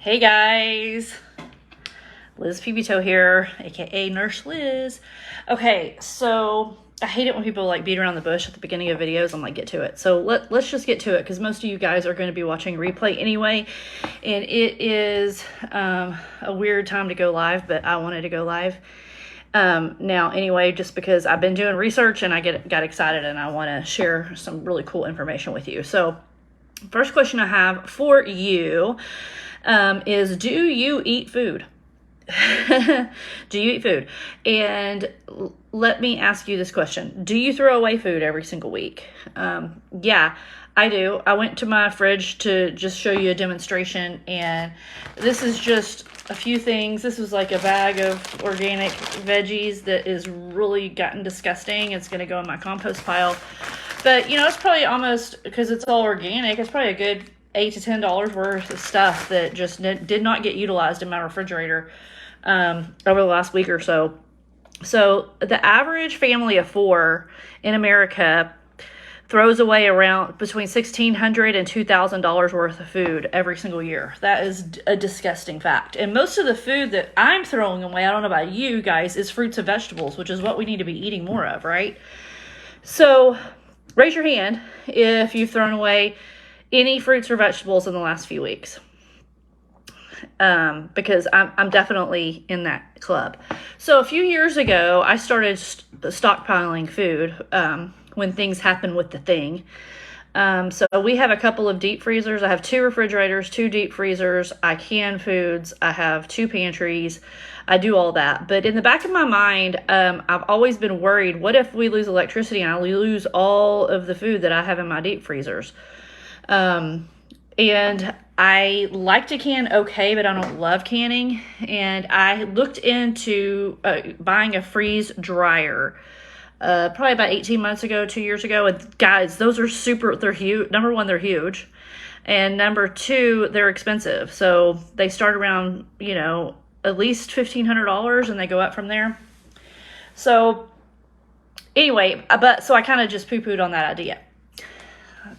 Hey guys, Liz Pibito here, aka Nurse Liz. Okay, so I hate it when people like beat around the bush at the beginning of videos. I'm like, get to it. So let's just get to it because most of you guys are going to be watching replay anyway, and it is a weird time to go live, but I wanted to go live now anyway, just because I've been doing research and I got excited and I want to share some really cool information with you. So first question I have for you is, do you eat food? Do you eat food? And let me ask you this question. Do you throw away food every single week? Yeah, I do. I went to my fridge to just show you a demonstration, and this is just a few things. This was like a bag of organic veggies that is really gotten disgusting. It's going to go in my compost pile. But, it's probably almost, because it's all organic, it's probably a good $8 to $10 worth of stuff that just did not get utilized in my refrigerator over the last week or so. So the average family of four in America throws away around between $1,600 and $2,000 worth of food every single year. That is a disgusting fact. And most of the food that I'm throwing away, I don't know about you guys, is fruits and vegetables, which is what we need to be eating more of, right? So raise your hand if you've thrown away any fruits or vegetables in the last few weeks. Because I'm definitely in that club. So a few years ago, I started stockpiling food when things happen with the thing. So we have a couple of deep freezers. I have 2 refrigerators, 2 deep freezers. I can foods. I have 2 pantries. I do all that. But in the back of my mind, I've always been worried, what if we lose electricity and I lose all of the food that I have in my deep freezers? And I like to can okay, but I don't love canning. And I looked into buying a freeze dryer probably about 18 months ago, 2 years ago. And guys, those are they're huge. Number one, they're huge. And number two, they're expensive. So they start around, at least $1,500 and they go up from there. So anyway, so I kind of just poo-pooed on that idea.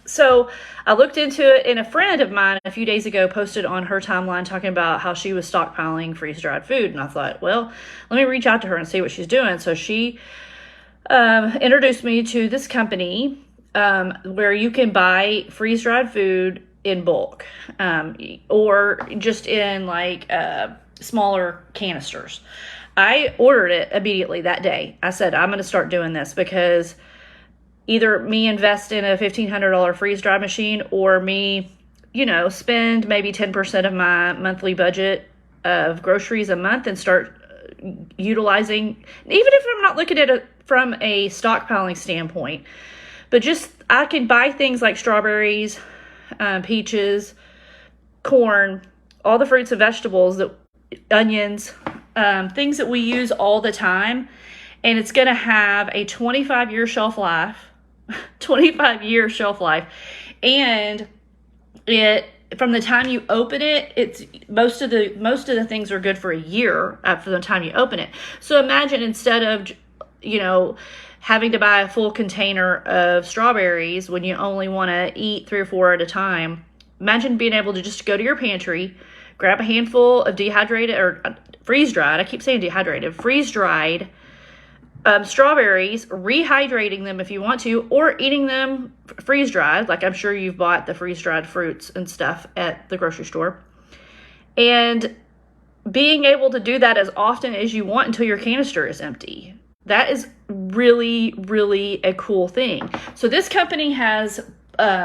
So I looked into it, and a friend of mine a few days ago posted on her timeline talking about how she was stockpiling freeze-dried food. And I thought, well, let me reach out to her and see what she's doing. So she introduced me to this company where you can buy freeze-dried food in bulk or just in like smaller canisters. I ordered it immediately that day. I said, I'm going to start doing this because either me invest in a $1,500 freeze-dry machine or me, spend maybe 10% of my monthly budget of groceries a month and start utilizing, even if I'm not looking at it from a stockpiling standpoint, but just I can buy things like strawberries, peaches, corn, all the fruits and vegetables, onions, things that we use all the time, and it's going to have a 25-year shelf life. 25-year shelf life, and it from the time you open it, it's most of the things are good for a year after the time you open it. So imagine instead of having to buy a full container of strawberries when you only want to eat 3 or 4 at a time, imagine being able to just go to your pantry, grab a handful of dehydrated or freeze-dried, I keep saying dehydrated, freeze-dried strawberries, rehydrating them if you want to, or eating them freeze-dried, like I'm sure you've bought the freeze-dried fruits and stuff at the grocery store, and being able to do that as often as you want until your canister is empty. That is really, really a cool thing. So this company has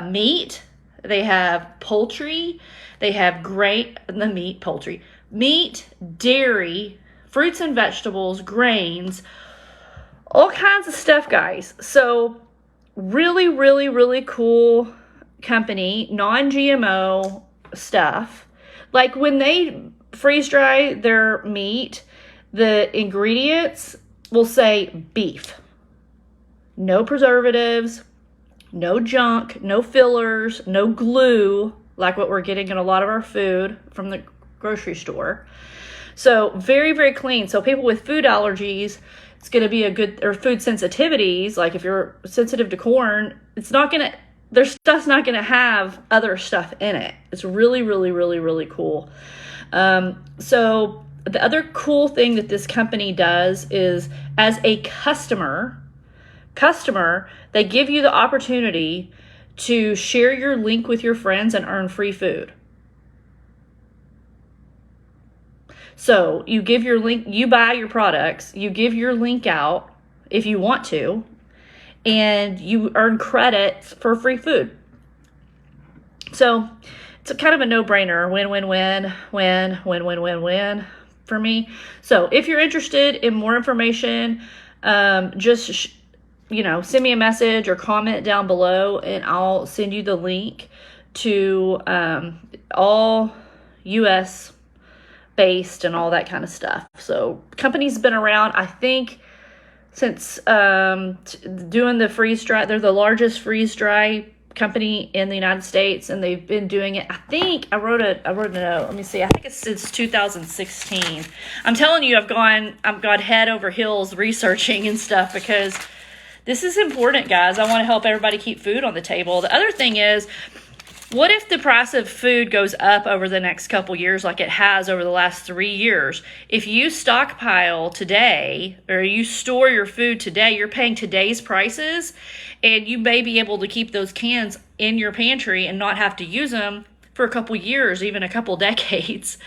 meat, they have poultry, they have meat, dairy, fruits and vegetables, grains, all kinds of stuff, guys. So really, really, really cool company, non-GMO stuff. Like when they freeze dry their meat, the ingredients will say beef. No preservatives, no junk, no fillers, no glue, like what we're getting in a lot of our food from the grocery store. So very, very clean. So people with food allergies, it's going to be a good, or food sensitivities, like if you're sensitive to corn, it's not going to their stuff's not going to have other stuff in it. It's really, really, really, really cool. So the other cool thing that this company does is, as a customer, they give you the opportunity to share your link with your friends and earn free food. So you give your link, you buy your products, you give your link out if you want to, and you earn credits for free food. So it's a kind of a no-brainer, win for me. So if you're interested in more information, just send me a message or comment down below, and I'll send you the link to all US based and all that kind of stuff. So company's been around, I think, since doing the freeze dry. They're the largest freeze dry company in the United States, and they've been doing it. I think I wrote a note. Let me see. I think it's since 2016. I'm telling you, I've gone head over heels researching and stuff, because this is important, guys. I want to help everybody keep food on the table. The other thing is, what if the price of food goes up over the next couple years like it has over the last 3 years? If you stockpile today, or you store your food today, you're paying today's prices, and you may be able to keep those cans in your pantry and not have to use them for a couple years, even a couple decades,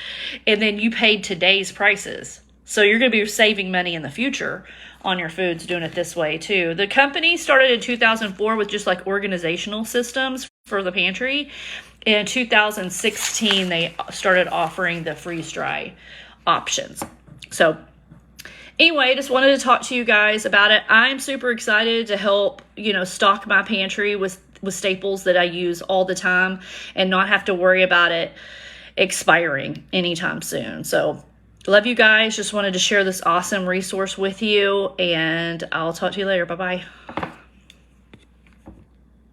and then you paid today's prices. So you're going to be saving money in the future on your foods doing it this way too. The company started in 2004 with just like organizational systems for the pantry. In 2016, they started offering the freeze dry options. So anyway, just wanted to talk to you guys about it. I'm super excited to help, stock my pantry with staples that I use all the time and not have to worry about it expiring anytime soon. So love you guys. Just wanted to share this awesome resource with you, and I'll talk to you later. Bye-bye.